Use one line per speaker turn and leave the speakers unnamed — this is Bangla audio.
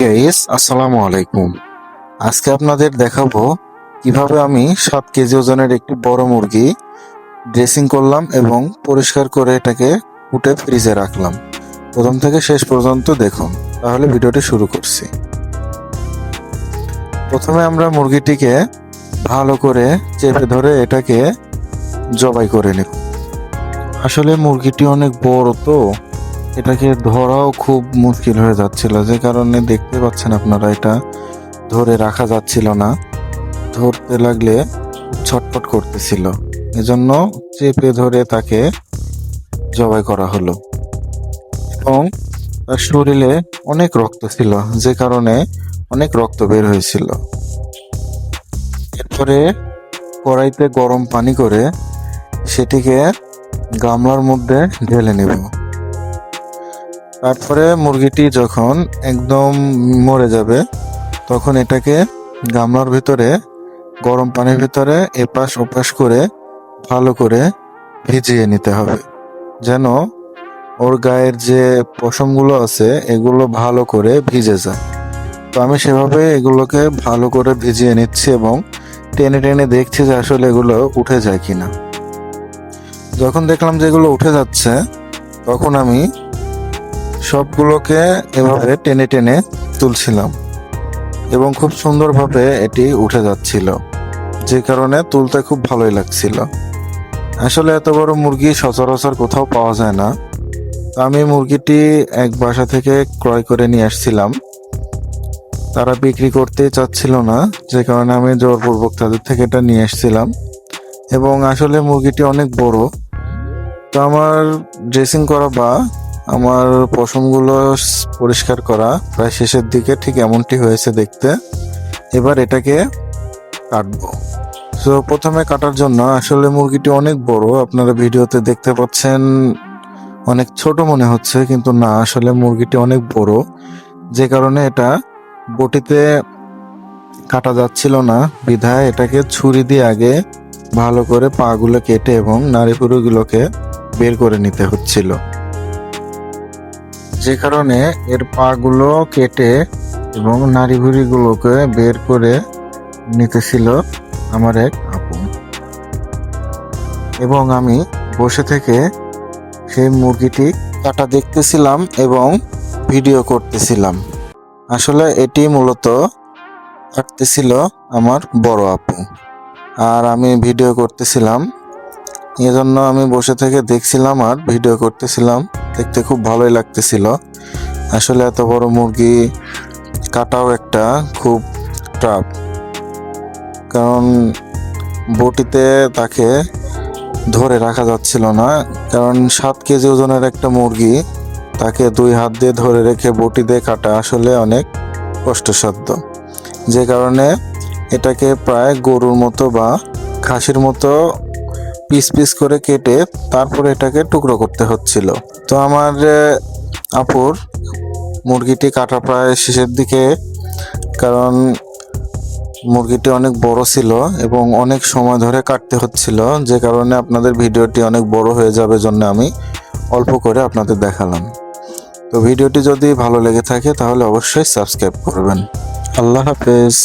গাইস, আসসালামু আলাইকুম। আজকে আপনাদের দেখাবো কিভাবে আমি 7 কেজি ওজনের একটি বড় মুরগি ড্রেসিং করলাম এবং পরিষ্কার করে এটাকে ফুটে ফ্রিজে রাখলাম। প্রথম থেকে শেষ পর্যন্ত দেখুন। তাহলে ভিডিওটি শুরু করছি। প্রথমে আমরা মুরগিটিকে ভালো করে চেপে ধরে এটাকে জবাই করে নেব। আসলে মুরগিটি অনেক বড়, তো এটাকে ধরাও খুব মুশকিল হয়ে যাচ্ছিল, যে কারণে দেখতে পাচ্ছেন আপনারা এটা ধরে রাখা যাচ্ছিল না। ধরতে লাগলে ছটফট করতেছিল, এজন্য চেপে ধরে তাকে জবাই করা হলো। এবং তার শরীরে অনেক রক্ত ছিল, যে কারণে অনেক রক্ত বের হয়েছিল। এরপরে কড়াইতে গরম পানি করে সেটিকে গামলার মধ্যে ঢেলে নেব। তারপরে মুরগিটি যখন একদম মরে যাবে তখন এটাকে গামলার ভিতরে গরম পানির ভিতরে এপাশ ওপাশ করে ভালো করে ভিজিয়ে নিতে হবে, যেন ওর গায়ের যে পশমগুলো আছে এগুলো ভালো করে ভিজে যায়। তো আমি সেভাবে এগুলোকে ভালো করে ভিজিয়ে নিচ্ছি এবং টেনে টেনে দেখছি যে আসলে এগুলো উঠে যায় কিনা। যখন দেখলাম যে এগুলো উঠে যাচ্ছে তখন আমি সবগুলোকে এভাবে টেনে টেনে তুলছিলাম এবং খুব সুন্দরভাবে এটি উঠে যাচ্ছিল, যে কারণে তুলতে খুব ভালোই লাগছিল। আসলে এত বড় মুরগি সচরাচর কোথাও পাওয়া যায় না। তো আমি মুরগিটি এক বাসা থেকে ক্রয় করে নিয়ে আসছিলাম। তারা বিক্রি করতে চাচ্ছিল না, যে কারণে আমি জোরপূর্বক তাদের থেকে এটা নিয়ে আসছিলাম। এবং আসলে মুরগিটি অনেক বড়। তো আমার ড্রেসিং করা বা আমার পশমগুলো পরিষ্কার করা প্রায় শেষের দিকে, ঠিক এমনটি হয়েছে দেখতে। এবার এটাকে কাটবো। তো প্রথমে কাটার জন্য, আসলে মুরগিটি অনেক বড়, আপনারা ভিডিওতে দেখতে পাচ্ছেন অনেক ছোট মনে হচ্ছে, কিন্তু না, আসলে মুরগিটি অনেক বড়, যে কারণে এটা বটিতে কাটা যাচ্ছিল না। বিধায় এটাকে ছুরি দিয়ে আগে ভালো করে পাগুলো কেটে এবং নাড়িভুড়িগুলোকে বের করে নিতে হচ্ছিল, যে কারণে এর পাগুলো কেটে এবং নাড়িভুড়িগুলোকে বের করে নিতেছিল আমার এক আপু। এবং আমি বসে থেকে সেই মুরগিটি কাটা দেখতেছিলাম এবং ভিডিও করতেছিলাম। আসলে এটি মূলত কাটতেছিল আমার বড় আপু, আর আমি ভিডিও করতেছিলাম। এজন্য আমি বসে থেকে দেখছিলাম আর ভিডিও করতেছিলাম। দেখতে খুব ভালোই লাগতেছিল। আসলে এত বড় মুরগি কাটাও একটা খুব টাফ, কারণ বটিতে তাকে ধরে রাখা যাচ্ছিল না। কারণ 7 কেজি ওজনের একটা মুরগি, তাকে 2 হাত দিয়ে ধরে রেখে বটি দিয়ে কাটা আসলে অনেক কষ্টসাধ্য, যে কারণে এটাকে প্রায় গরুর মতো বা খাসির মতো পিস পিস করে কেটে তারপরে এটাকে টুকরো করতে হচ্ছিল। তো আমার আপুর মুরগিটি কাটা প্রায় শেষের দিকে, কারণ মুরগিটি অনেক বড় ছিল এবং অনেক সময় ধরে কাটতে হচ্ছিল, যে কারণে আপনাদের ভিডিওটি অনেক বড় হয়ে যাবে, জন্য আমি অল্প করে আপনাদের দেখালাম। তো ভিডিওটি যদি ভালো লেগে থাকে তাহলে অবশ্যই সাবস্ক্রাইব করবেন। আল্লাহ হাফেজ।